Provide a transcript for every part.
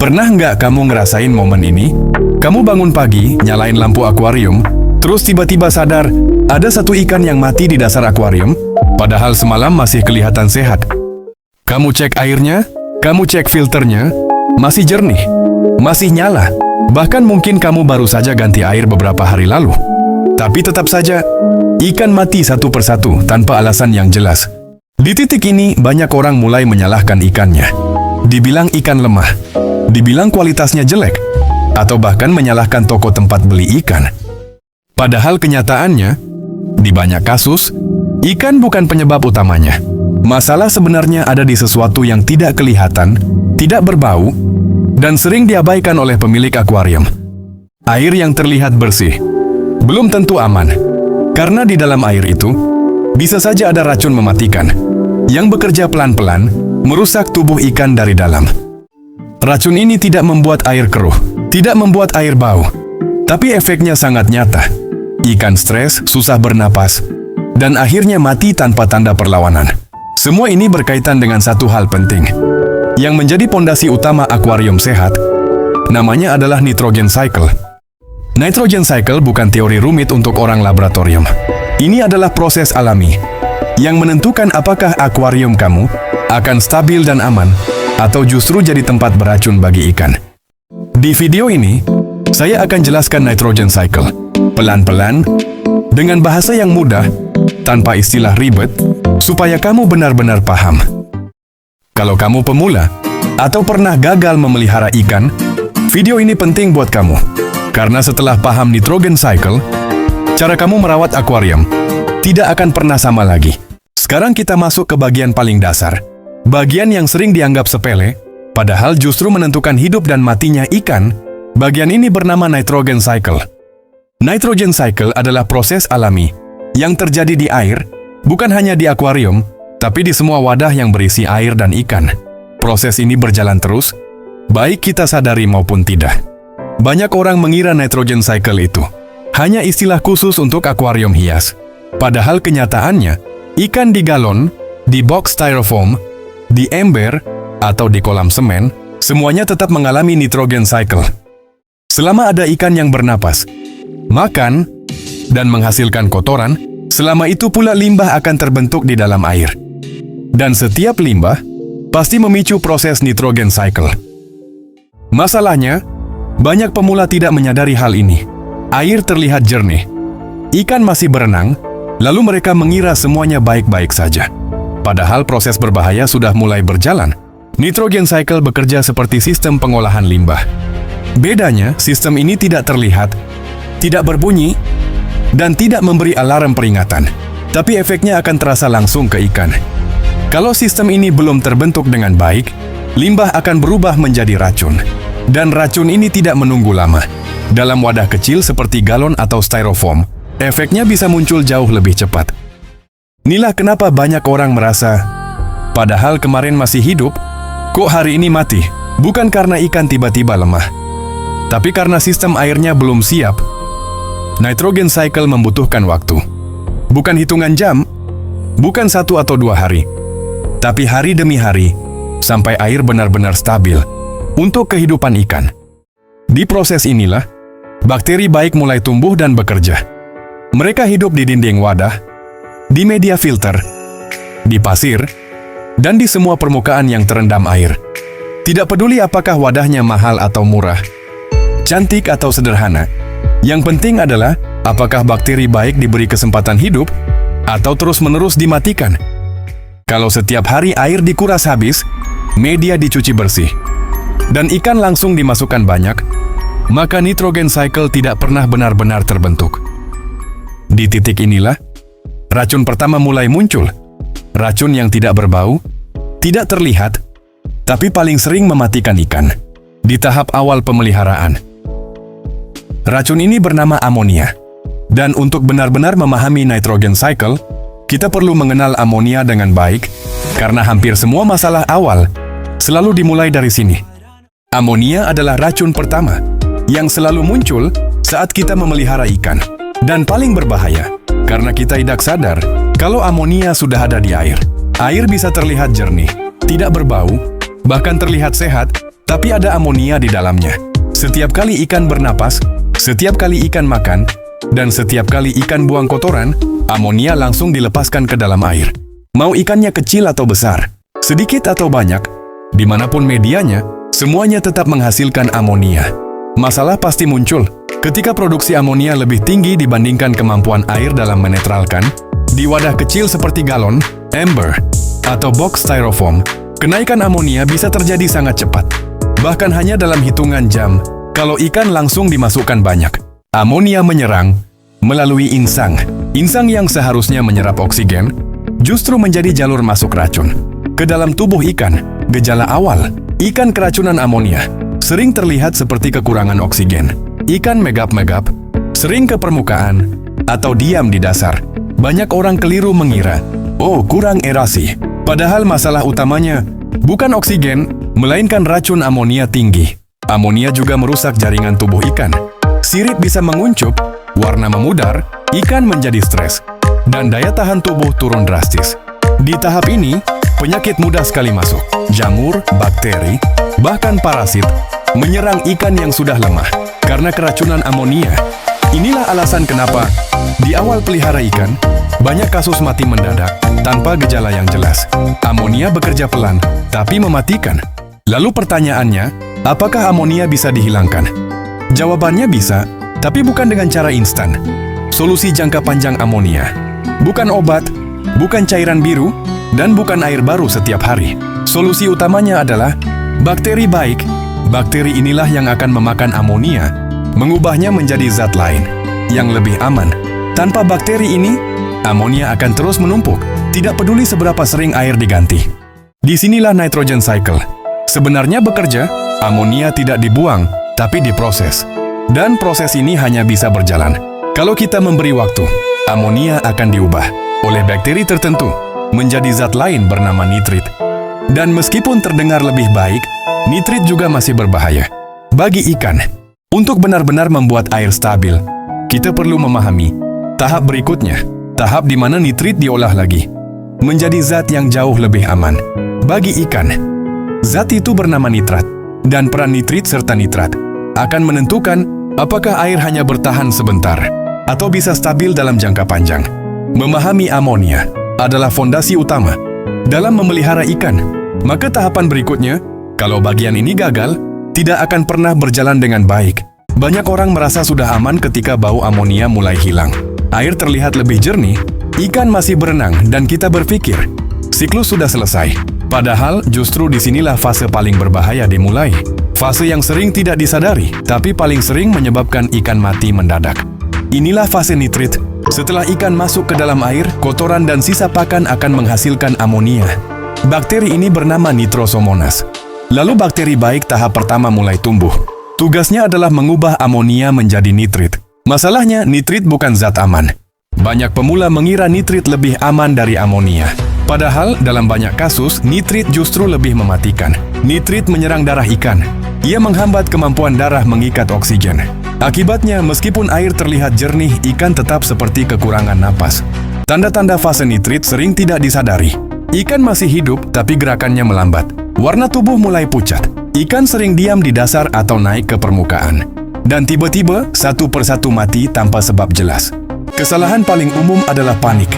Pernah nggak kamu ngerasain momen ini? Kamu bangun pagi, nyalain lampu akuarium, terus tiba-tiba sadar ada satu ikan yang mati di dasar akuarium, padahal semalam masih kelihatan sehat. Kamu cek airnya, kamu cek filternya, masih jernih, masih nyala. Bahkan mungkin kamu baru saja ganti air beberapa hari lalu. Tapi tetap saja, ikan mati satu persatu tanpa alasan yang jelas. Di titik ini, banyak orang mulai menyalahkan ikannya. Dibilang ikan lemah, dibilang kualitasnya jelek, atau bahkan menyalahkan toko tempat beli ikan. Padahal kenyataannya, di banyak kasus, ikan bukan penyebab utamanya. Masalah sebenarnya ada di sesuatu yang tidak kelihatan, tidak berbau, dan sering diabaikan oleh pemilik akuarium. Air yang terlihat bersih belum tentu aman, karena di dalam air itu bisa saja ada racun mematikan yang bekerja pelan-pelan merusak tubuh ikan dari dalam. Racun ini tidak membuat air keruh, tidak membuat air bau, tapi efeknya sangat nyata. Ikan stres, susah bernapas, dan akhirnya mati tanpa tanda perlawanan. Semua ini berkaitan dengan satu hal penting yang menjadi pondasi utama akuarium sehat. Namanya adalah nitrogen cycle. Nitrogen cycle bukan teori rumit untuk orang laboratorium. Ini adalah proses alami yang menentukan apakah akuarium kamu akan stabil dan aman atau justru jadi tempat beracun bagi ikan. Di video ini, saya akan jelaskan nitrogen cycle pelan-pelan dengan bahasa yang mudah tanpa istilah ribet supaya kamu benar-benar paham. Kalau kamu pemula atau pernah gagal memelihara ikan, video ini penting buat kamu. Karena setelah paham nitrogen cycle, cara kamu merawat akuarium tidak akan pernah sama lagi. Sekarang kita masuk ke bagian paling dasar. Bagian yang sering dianggap sepele, padahal justru menentukan hidup dan matinya ikan. Bagian ini bernama nitrogen cycle. Nitrogen cycle adalah proses alami yang terjadi di air, bukan hanya di akuarium, tapi di semua wadah yang berisi air dan ikan. Proses ini berjalan terus, baik kita sadari maupun tidak. Banyak orang mengira nitrogen cycle itu hanya istilah khusus untuk akuarium hias. Padahal kenyataannya, ikan di galon, di box styrofoam, di ember, atau di kolam semen, semuanya tetap mengalami nitrogen cycle. Selama ada ikan yang bernapas, makan, dan menghasilkan kotoran, selama itu pula limbah akan terbentuk di dalam air. Dan setiap limbah pasti memicu proses nitrogen cycle. Masalahnya, banyak pemula tidak menyadari hal ini. Air terlihat jernih, ikan masih berenang, lalu mereka mengira semuanya baik-baik saja. Padahal proses berbahaya sudah mulai berjalan. Nitrogen cycle bekerja seperti sistem pengolahan limbah. Bedanya, sistem ini tidak terlihat, tidak berbunyi, dan tidak memberi alarm peringatan. Tapi efeknya akan terasa langsung ke ikan. Kalau sistem ini belum terbentuk dengan baik, limbah akan berubah menjadi racun. Dan racun ini tidak menunggu lama. Dalam wadah kecil seperti galon atau styrofoam, efeknya bisa muncul jauh lebih cepat. Inilah kenapa banyak orang merasa, padahal kemarin masih hidup, kok hari ini mati? Bukan karena ikan tiba-tiba lemah, tapi karena sistem airnya belum siap. Nitrogen cycle membutuhkan waktu. Bukan hitungan jam, bukan 1 atau 2 hari, tapi hari demi hari, sampai air benar-benar stabil untuk kehidupan ikan. Di proses inilah, bakteri baik mulai tumbuh dan bekerja. Mereka hidup di dinding wadah, di media filter, di pasir, dan di semua permukaan yang terendam air. Tidak peduli apakah wadahnya mahal atau murah, cantik atau sederhana, yang penting adalah apakah bakteri baik diberi kesempatan hidup atau terus-menerus dimatikan. Kalau setiap hari air dikuras habis, media dicuci bersih, dan ikan langsung dimasukkan banyak, maka nitrogen cycle tidak pernah benar-benar terbentuk. Di titik inilah, racun pertama mulai muncul. Racun yang tidak berbau, tidak terlihat, tapi paling sering mematikan ikan. Di tahap awal pemeliharaan, racun ini bernama amonia. Dan untuk benar-benar memahami nitrogen cycle, kita perlu mengenal amonia dengan baik, karena hampir semua masalah awal selalu dimulai dari sini. Amonia adalah racun pertama yang selalu muncul saat kita memelihara ikan. Dan paling berbahaya, karena kita tidak sadar kalau amonia sudah ada di air. Air bisa terlihat jernih, tidak berbau, bahkan terlihat sehat, tapi ada amonia di dalamnya. Setiap kali ikan bernapas, setiap kali ikan makan, dan setiap kali ikan buang kotoran, amonia langsung dilepaskan ke dalam air. Mau ikannya kecil atau besar, sedikit atau banyak, dimanapun medianya, semuanya tetap menghasilkan amonia. Masalah pasti muncul ketika produksi amonia lebih tinggi dibandingkan kemampuan air dalam menetralkan. Di wadah kecil seperti galon, ember, atau box styrofoam, kenaikan amonia bisa terjadi sangat cepat. Bahkan hanya dalam hitungan jam, kalau ikan langsung dimasukkan banyak. Amonia menyerang melalui insang. Insang yang seharusnya menyerap oksigen, justru menjadi jalur masuk racun ke dalam tubuh ikan. Gejala awal, ikan keracunan amonia sering terlihat seperti kekurangan oksigen. Ikan megap-megap, sering ke permukaan, atau diam di dasar. Banyak orang keliru mengira, oh kurang aerasi. Padahal masalah utamanya bukan oksigen, melainkan racun amonia tinggi. Amonia juga merusak jaringan tubuh ikan. Sirip bisa menguncup, warna memudar, ikan menjadi stres, dan daya tahan tubuh turun drastis. Di tahap ini, penyakit mudah sekali masuk. Jamur, bakteri, bahkan parasit menyerang ikan yang sudah lemah karena keracunan amonia. Inilah alasan kenapa di awal pelihara ikan, banyak kasus mati mendadak tanpa gejala yang jelas. Amonia bekerja pelan, tapi mematikan. Lalu pertanyaannya, apakah amonia bisa dihilangkan? Jawabannya bisa, tapi bukan dengan cara instan. Solusi jangka panjang amonia bukan obat, bukan cairan biru, dan bukan air baru setiap hari. Solusi utamanya adalah bakteri baik. Bakteri inilah yang akan memakan amonia, mengubahnya menjadi zat lain yang lebih aman. Tanpa bakteri ini, amonia akan terus menumpuk, tidak peduli seberapa sering air diganti. Disinilah nitrogen cycle sebenarnya bekerja. Amonia tidak dibuang, tapi diproses. Dan proses ini hanya bisa berjalan kalau kita memberi waktu. Amonia akan diubah oleh bakteri tertentu menjadi zat lain bernama nitrit. Dan meskipun terdengar lebih baik, nitrit juga masih berbahaya bagi ikan. Untuk benar-benar membuat air stabil, kita perlu memahami tahap berikutnya, tahap di mana nitrit diolah lagi menjadi zat yang jauh lebih aman bagi ikan. Zat itu bernama nitrat, dan peran nitrit serta nitrat akan menentukan apakah air hanya bertahan sebentar atau bisa stabil dalam jangka panjang. Memahami amonia adalah fondasi utama dalam memelihara ikan. Maka tahapan berikutnya, kalau bagian ini gagal, tidak akan pernah berjalan dengan baik. Banyak orang merasa sudah aman ketika bau amonia mulai hilang. Air terlihat lebih jernih, ikan masih berenang, dan kita berpikir, siklus sudah selesai. Padahal justru disinilah fase paling berbahaya dimulai. Fase yang sering tidak disadari, tapi paling sering menyebabkan ikan mati mendadak. Inilah fase nitrit. Setelah ikan masuk ke dalam air, kotoran dan sisa pakan akan menghasilkan amonia. Bakteri ini bernama Nitrosomonas. Lalu bakteri baik tahap pertama mulai tumbuh. Tugasnya adalah mengubah amonia menjadi nitrit. Masalahnya, nitrit bukan zat aman. Banyak pemula mengira nitrit lebih aman dari amonia. Padahal, dalam banyak kasus, nitrit justru lebih mematikan. Nitrit menyerang darah ikan. Ia menghambat kemampuan darah mengikat oksigen. Akibatnya, meskipun air terlihat jernih, ikan tetap seperti kekurangan napas. Tanda-tanda fase nitrit sering tidak disadari. Ikan masih hidup, tapi gerakannya melambat. Warna tubuh mulai pucat. Ikan sering diam di dasar atau naik ke permukaan. Dan tiba-tiba, satu persatu mati tanpa sebab jelas. Kesalahan paling umum adalah panik.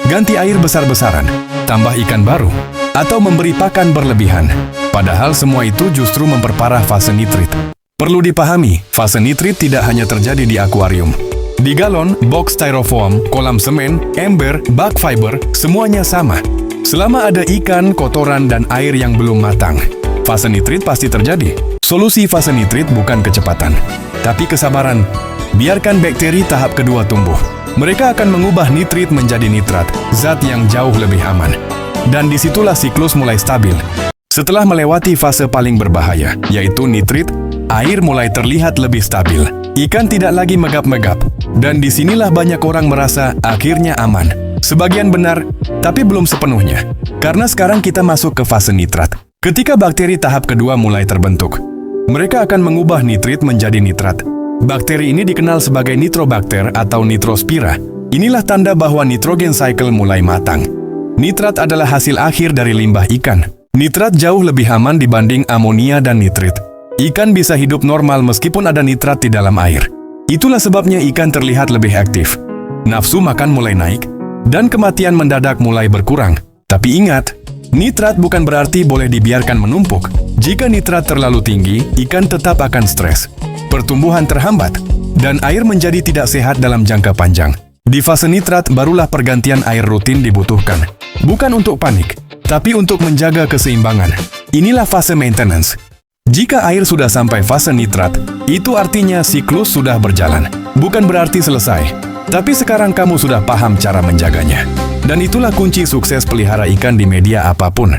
Ganti air besar-besaran, tambah ikan baru, atau memberi pakan berlebihan. Padahal semua itu justru memperparah fase nitrit. Perlu dipahami, fase nitrit tidak hanya terjadi di akuarium. Di galon, box styrofoam, kolam semen, ember, bag fiber, semuanya sama. Selama ada ikan, kotoran, dan air yang belum matang, fase nitrit pasti terjadi. Solusi fase nitrit bukan kecepatan, tapi kesabaran. Biarkan bakteri tahap kedua tumbuh. Mereka akan mengubah nitrit menjadi nitrat, zat yang jauh lebih aman. Dan disitulah siklus mulai stabil. Setelah melewati fase paling berbahaya, yaitu nitrit, air mulai terlihat lebih stabil. Ikan tidak lagi megap-megap. Dan disinilah banyak orang merasa akhirnya aman. Sebagian benar, tapi belum sepenuhnya. Karena sekarang kita masuk ke fase nitrat. Ketika bakteri tahap kedua mulai terbentuk, mereka akan mengubah nitrit menjadi nitrat. Bakteri ini dikenal sebagai nitrobakter atau nitrospira. Inilah tanda bahwa nitrogen cycle mulai matang. Nitrat adalah hasil akhir dari limbah ikan. Nitrat jauh lebih aman dibanding amonia dan nitrit. Ikan bisa hidup normal meskipun ada nitrat di dalam air. Itulah sebabnya ikan terlihat lebih aktif. Nafsu makan mulai naik, dan kematian mendadak mulai berkurang. Tapi ingat, nitrat bukan berarti boleh dibiarkan menumpuk. Jika nitrat terlalu tinggi, ikan tetap akan stres. Pertumbuhan terhambat, dan air menjadi tidak sehat dalam jangka panjang. Di fase nitrat barulah pergantian air rutin dibutuhkan. Bukan untuk panik, tapi untuk menjaga keseimbangan. Inilah fase maintenance. Jika air sudah sampai fase nitrat, itu artinya siklus sudah berjalan. Bukan berarti selesai, tapi sekarang kamu sudah paham cara menjaganya. Dan itulah kunci sukses pelihara ikan di media apapun.